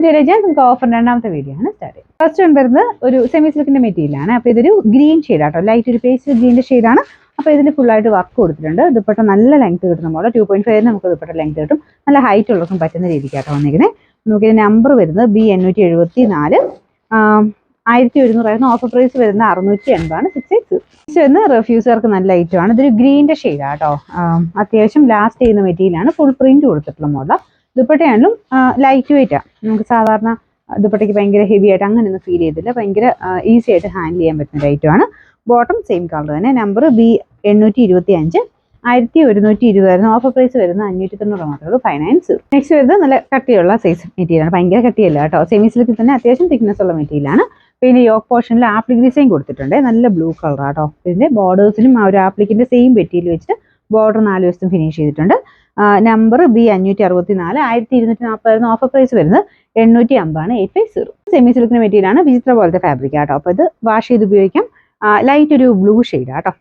നമുക്ക് ഓഫർ രണ്ടാമത്തെ വീഡിയോ ആണ് സ്റ്റാർട്ട് ചെയ്യുന്നത്. ഫസ്റ്റ് വൺ വരുന്നത് ഒരു സെമി സിൽക്കിന്റെ മെറ്റീരിയലാണ്. അപ്പോൾ ഇതൊരു ഗ്രീൻ ഷെയ്ഡ് ആട്ടോ, ലൈറ്റ് ഒരു പേസ്റ്റ് ഗ്രീൻ്റെ ഷെയ്ഡാണ്. അപ്പോൾ ഇതിന് ഫുള്ളായിട്ട് വർക്ക് കൊടുത്തിട്ടുണ്ട്. ദുപ്പട്ട നല്ല ലെങ്ത് കിട്ടുന്ന പോലെ 2.5 നമുക്ക് ദുപ്പട്ട ലെങ്ത് കിട്ടും. നല്ല ഹൈറ്റ് ഉള്ളവർക്കും പറ്റുന്ന രീതിക്കാട്ടോ വന്നിരിക്കുന്നത്. നമുക്കിത് നമ്പർ വരുന്നത് B874 1100 ഓഫർ പ്രൈസ് വരുന്നത് 680 6 വരുന്ന റെഫ്യൂസർക്ക് നല്ല ഐറ്റമാണ്. ഇതൊരു ഗ്രീൻ്റെ ഷെയ്ഡാണ് കേട്ടോ. അത്യാവശ്യം ലാസ്റ്റ് ചെയ്യുന്ന മെറ്റീരിയലാണ്. ഫുൾ പ്രിന്റ് കൊടുത്തിട്ടുള്ള മോഡൽ. ദുപ്പട്ടയാണെങ്കിലും ലൈറ്റ് വെയിറ്റ് ആണ്. നമുക്ക് സാധാരണ ദുപ്പട്ടയ്ക്ക് ഭയങ്കര ഹെവി ആയിട്ട് അങ്ങനെയൊന്നും ഫീൽ ചെയ്തില്ല. ഭയങ്കര ഈസി ആയിട്ട് ഹാൻഡിൽ ചെയ്യാൻ പറ്റുന്ന ഒരു ഐറ്റമാണ്. ബോട്ടം സെയിം കളർ തന്നെ. നമ്പർ B825 1120 ഓഫർ പ്രൈസ് വരുന്നത് 590 മാത്രമേ ഉള്ളൂ. 590. നെക്സ്റ്റ് വരുന്നത് നല്ല കട്ടിയുള്ള സൈസ് മെറ്റീരിയലാണ്. ഭയങ്കര കട്ടിയല്ല കേട്ടോ. സെമി സിൽക്കിൽ തന്നെ അത്യാവശ്യം തിക്നെസ് ഉള്ള മെറ്റീരിയലാണ്. പിന്നെ യോക്ക് പോർഷനിൽ ആപ്ലിക് ഡിസൈൻ കൊടുത്തിട്ടുണ്ട്. നല്ല ബ്ലൂ കളർ ആട്ടോ. ഇതിന്റെ ബോർഡേഴ്സിനും ആ ഒരു ആപ്ലിക്കിന്റെ സെയിം മെറ്റീരിയൽ വെച്ചിട്ട് ബോർഡർ 4 വശത്തും ഫിനിഷ് ചെയ്തിട്ടുണ്ട്. നമ്പർ B564 1240 ഓഫർ പ്രൈസ് വരുന്നത് 850 850. സെമി സിൽക്കിന്റെ മെറ്റീരിയലാണ്. വിചിത്ര പോലത്തെ ഫാബ്രിക് ആട്ടോ. അപ്പോൾ ഇത് വാഷ് ചെയ്ത് ഉപയോഗിക്കാം. ലൈറ്റ് ഒരു blue shade auto.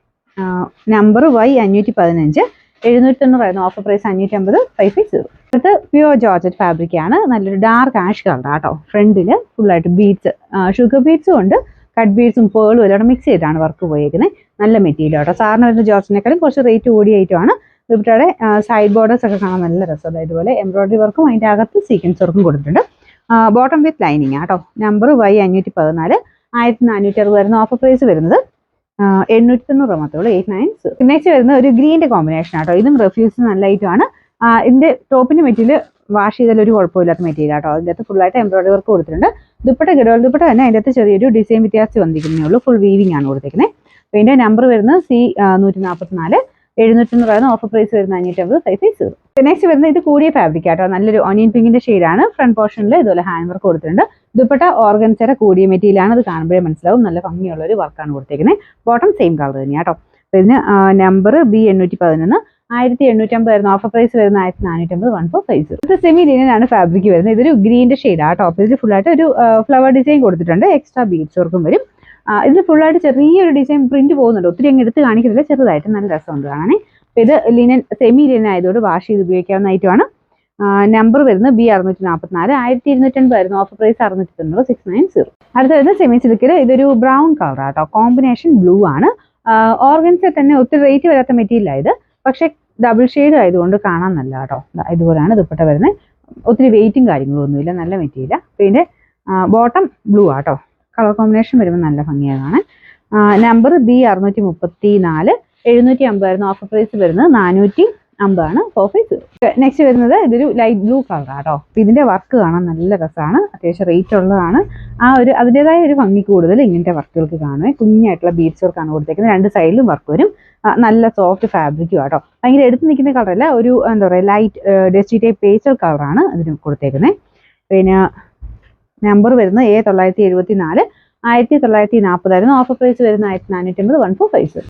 Number Y515 790 offer price 550 550. അടുത്ത് പ്യുവർ ജോർജറ്റ് ഫാബ്രിക് ആണ്. നല്ലൊരു ഡാർക്ക് ആഷ് കളർ ആട്ടോ. ഫ്രണ്ടിൽ ഫുള്ളായിട്ട് ബീഡ്സ്, ഷുഗർ ബീഡ്സും ഉണ്ട്, കട്ട് ബീഡ്സും പേളും എല്ലാം മിക്സ് ചെയ്തിട്ടാണ് വർക്ക് പോയേക്കുന്നത്. നല്ല മെറ്റീരിയൽ ആട്ടോ. സാറിന് വരുന്ന ജോർജറ്റിനേക്കാളും കുറച്ച് റേറ്റ് കൂടിയ ഐറ്റമാണ്. ദുപ്പട്ടയുടെ സൈഡ് ബോർഡേഴ്സ് ഒക്കെ കാണാൻ നല്ല രസമാണ്. ഇതുപോലെ എംബ്രോയിഡറി വർക്കും അതിൻ്റെ അകത്ത് സീക്വൻസ് വർക്കും കൊടുത്തിട്ടുണ്ട്. ബോട്ടം വിത്ത് ലൈനിങ് ആട്ടോ. നമ്പർ Y514 1460 വരുന്ന ഓഫർ പ്രൈസ് വരുന്നത് 890 മാത്രമേ ഉള്ളൂ. 890. നെക്സ്റ്റ് വരുന്നത് ഒരു ഗ്രീൻ്റെ കോമ്പിനേഷൻ ആട്ടോ. ഇതും റെഫ്യൂസ് നല്ല ഐറ്റമാണ്. ഇതിന്റെ ടോപ്പിന്റെ മെറ്റീരിയൽ വാഷ് ചെയ്താൽ ഒരു കുഴപ്പമില്ലാത്ത മെറ്റീരിയൽ ആട്ടോ. അതിൻ്റെ അകത്ത് ഫുള്ളായിട്ട് എംബ്രോയിഡറി വർക്ക് കൊടുത്തിട്ടുണ്ട്. ദുപ്പട്ട ഗഡോൾ ദുപ്പട്ട തന്നെ അതിൻ്റെ അകത്ത് ചെറിയൊരു ഡിസൈൻ വ്യത്യാസം വന്നിരിക്കുന്നേ ഉള്ളൂ. ഫുൾ വീവിംഗ് ആണ് കൊടുത്തിരിക്കുന്നത്. അപ്പോൾ ഇതിന്റെ നമ്പർ വരുന്നത് C144 790 ഓഫർ പ്രൈസ് വരുന്നത് 550 550. നെക്സ്റ്റ് വരുന്നത് ഇത് കൂടിയ ഫാബ്രിക് ആട്ടോ. നല്ലൊരു ഓണിയൻ പിങ്കിന്റെ ഷെയ്ഡാണ്. ഫ്രണ്ട് പോർഷനിൽ ഇതുപോലെ ഹാൻഡ് വർക്ക് കൊടുത്തിട്ടുണ്ട്. ദുപ്പട്ട ഓർഗൻസയുടെ കൂടിയ മെറ്റീരിയലാണ്. അത് കാണുമ്പോഴേ മനസ്സിലാവും. നല്ല ഭംഗിയുള്ള ഒരു വർക്കാണ് കൊടുത്തിരിക്കുന്നത്. ബോട്ടം സെയിം കളർ തന്നെയാണ് കേട്ടോ. അപ്പോൾ ഇതിന് നമ്പർ B811 1850 ഓഫർ പ്രൈസ് വരുന്ന 1450 1450. ഇത് സെമി ലിനൻ ആണ് ഫാബ്രിക് വരുന്നത്. ഇതൊരു ഗ്രീൻ്റെ ഷെയ്ഡാണ് കേട്ടോ. അപ്പോൾ ഇതിൽ ഫുള്ളായിട്ട് ഒരു ഫ്ലവർ ഡിസൈൻ കൊടുത്തിട്ടുണ്ട്. എക്സ്ട്രാ ബീഡ്സ് വർക്കും വരും. ഇതിൽ ഫുള്ളായിട്ട് ചെറിയൊരു ഡിസൈൻ പ്രിന്റ് പോകുന്നുണ്ട്. ഒത്തിരി അങ്ങ് എടുത്ത് കാണിക്കുന്നില്ല. ചെറുതായിട്ട് നല്ല രസമുണ്ട് കാണാൻ. അപ്പോൾ ഇത് ലിനൻ സെമി ലിനൻ ആയതുകൊണ്ട് വാഷ് ചെയ്ത് ഉപയോഗിക്കാവുന്ന ഐറ്റമാണ്. നമ്പർ വരുന്നത് B644 1280 ഓഫർ പ്രൈസ് 690 690. അടുത്ത വരുന്നത് സെമി സിൽക്കിൽ ഇതൊരു ബ്രൗൺ കളർ ആട്ടോ. കോമ്പിനേഷൻ ബ്ലൂ ആണ്. ഓർഗൻസിൽ തന്നെ ഒത്തിരി റേറ്റ് വരാത്ത മെറ്റീരിയലാണ് ഇത്. പക്ഷെ ഡബിൾ ഷെയ്ഡ് ആയതുകൊണ്ട് കാണാൻ നല്ല കേട്ടോ. ഇതുപോലെയാണ് ദുപ്പട്ട വരുന്നത്. ഒത്തിരി വെയിറ്റും കാര്യങ്ങളും ഒന്നുമില്ല. നല്ല മെറ്റീരിയൽ. പിന്നെ ബോട്ടം ബ്ലൂ ആട്ടോ. കളർ കോമ്പിനേഷൻ വരുമ്പോൾ നല്ല ഭംഗിയാണ് കാണാൻ. നമ്പർ B634 750 ഓഫർ പ്രൈസ് വരുന്നത് 450 450. നെക്സ്റ്റ് വരുന്നത് ഇതൊരു ലൈറ്റ് ബ്ലൂ കളർ ആട്ടോ. അപ്പോൾ ഇതിന്റെ വർക്ക് കാണാൻ നല്ല രസമാണ്. അത്യാവശ്യം റേറ്റ് ഉള്ളതാണ്. അതിൻ്റെതായ ഒരു ഭംഗി കൂടുതൽ ഇങ്ങനത്തെ വർക്കുകൾക്ക് കാണുമേ. കുഞ്ഞായിട്ടുള്ള ബീഡ്സ് വർക്കാണ് കൊടുത്തേക്കുന്നത്. 2 സൈഡിലും വർക്ക് വരും. നല്ല സോഫ്റ്റ് ഫാബ്രിക്കും ആട്ടോ. ഭയങ്കര എടുത്ത് നിൽക്കുന്ന കളറല്ല. ഒരു എന്താ പറയുക ലൈറ്റ് ഡസ്റ്റി ടൈപ്പ് പേസ്റ്റൽ കളറാണ് ഇതിന് കൊടുത്തേക്കുന്നത്. പിന്നെ നമ്പർ വരുന്നത് A974 1940 ഓഫർ പ്രൈസ് വരുന്ന 1450 1450.